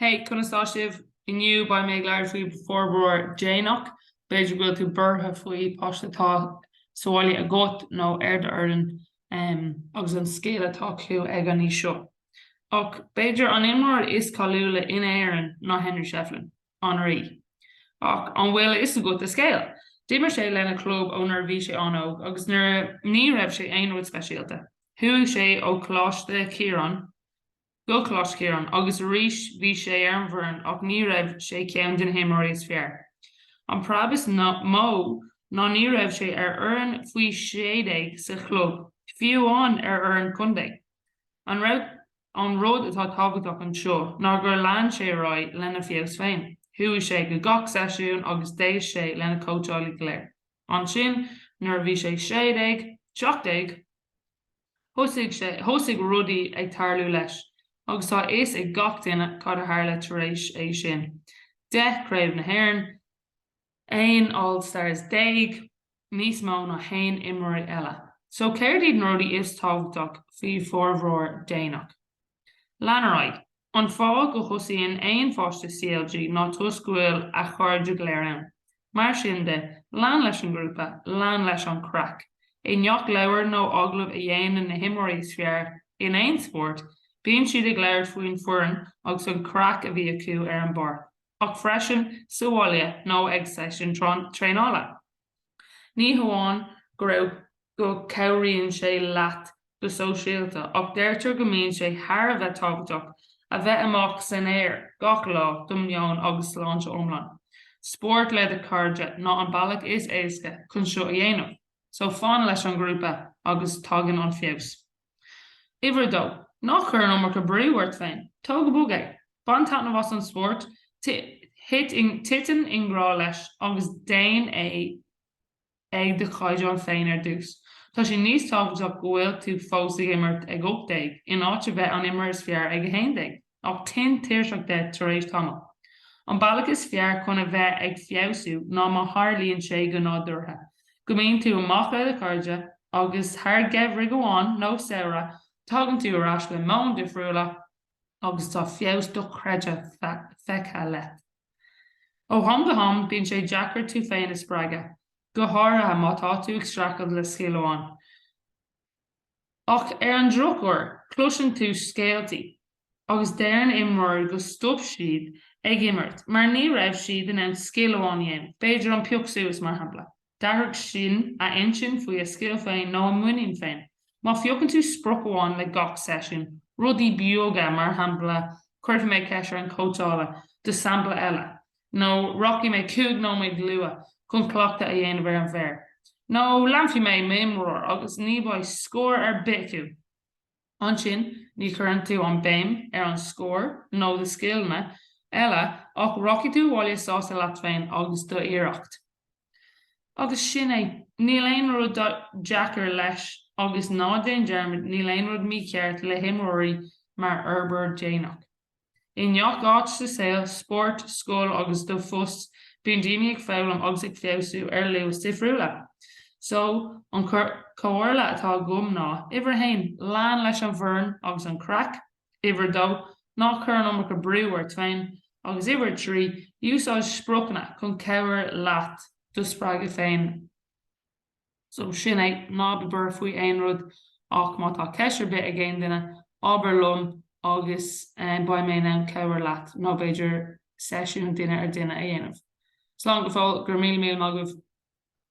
Hey, Conastashiv, inniu ba mé leir faoi forbór Déach, beidir go tú burtha faoi posttá soáile a got nó airde an agus an scéile atá acu ag an ní seo. Och beidir an imráir is cáúla in éan ná Henry Shefflin an rí. Och an bhfuil is a go a scéil. Dimmer sé lena club ónar bhí sé anóg agus nuair ní raibh sé aonúid speisialta. Thuúigh sé ó chláiste Ciarán, go clás Ciarán agus ríis bhí sé ar an bhfoirn ach ní raibh sé ceann den himóirí is fearr. An prabas mó ná ní raibh sé ar oireann faoi 16 sa chlub, fiúháin ar oireann contae. An rud atá tábhachtach an seo ná gur lean sé rá lena fios féin. Thuúigh sé go gach seisiún agus déis sé lena coachálaí léir. An sin nuair bhí sé 17 thosaigh rudaí ag tarlú leis, agus tá is ag gach duine cad a tharla tar éis é sin. 10 craobh na hÉireann, 1 All-Stars 10, níos mó ná 1 imreoirí eile. So céir iad an rudaí is tábhachtach faoi formhór Déach. Leanaráid, an fág go thosaíonn aon fáiste CLG ná toscúil a chuirde go léir ann. Mar sin de, lean leis an grúpa, lean leis an crack. É neach leabhar nó aglah a dhéanaan na himóirí is fearr in aon sport, bíonn siad ag léir faoin fuireann agus an crack a bhí acu ar an bar. Ach freisin suáile nó ag seisin tréála. Ní hamháin go raibh go cabhraíonn sé leat go sóisialta ach deirtear go mbíonn sé thar a bheith tábhachtach a bheith amach san air gach lá dumneán agus sláinte iomlán. Sport le a cairde ná an bailach is éasca chun seo a dhéanamh, so fáin leis an grúpa agus tagann an fios. Iver dó, nach chuir nó mar go bríúirt féin, tó go búgé, ban tana bhas an sport, titan ingrá leis agus déin é ag de chaidán féin ar dús. Tá sé níos tábhachtach go bhfuil tú fósaigh imirt ag 8 in áit a bheith an imar is fearr ag 11, ach 10 tíirseach de tar éis tamil. An bailach is fearr chuna bheith ag fiosú ná má tharlaíonn sé go nádúrtha. Go mbíonn tú amach le a cairde agus thar geimhridh amháin nó saoire, tagann tú arás le món difriúla agus tá fios do chreide feicthe le. Ó ham go ham bíonn sé deacair tú féin is spreaga, go háirithe má tá tú ag stracad le scéileáin. Ach ar an drochúir, cloiseann tú scéaltaí, agus déireann imreoir go stop siad ag imirt, mar ní raibh siad in an scéileáin dhéanamh, beidir an peoc suas mar shampla. Dearg sin a insin faoi a scéal féin nó an muinneamh féin. Má fiocann tú sprocháin le gach seisiún, rudaí beaga mar shampla chuirfeadh méid ceisir an coachála do sampla eile, nó rockí méid cúig nó méid lua chun cleachta a dhéanamh ar an bhéir. nó leanfaí méid mimreoir agus ní bhaid scór ar bit acu. An sin ní chuireann tú an béim ar an scór nó de scéalna eile ach rockí tú bháile sásta leat féin agus do iarracht. Agus sin é, níl aon rud deacair leis agus ná déan dearmid níl aon rud mícheart le himóirí mar Herbert Déach. I neach áit sa saoil, sport, scóil agus do fus bíonn daoine ag foghlaim agus ag fiosú ar luas difriúla. So an comhairle atá gom ná, iver hain lean leis an bhfoirn agus an crack, iver dó nach chuir nó mar go bríúirt féin agus iver trí úsáid sprocna chun cabhair leat do spreaga féin. So sin é ná bebur faoi aon rud ach má tá ceisir bit a gcéin duine ábhar lom agus ba mé an cabhair leat nó beidir seisiún duine ar duine a dhéanamh. Slán go fáil gur mí má goibh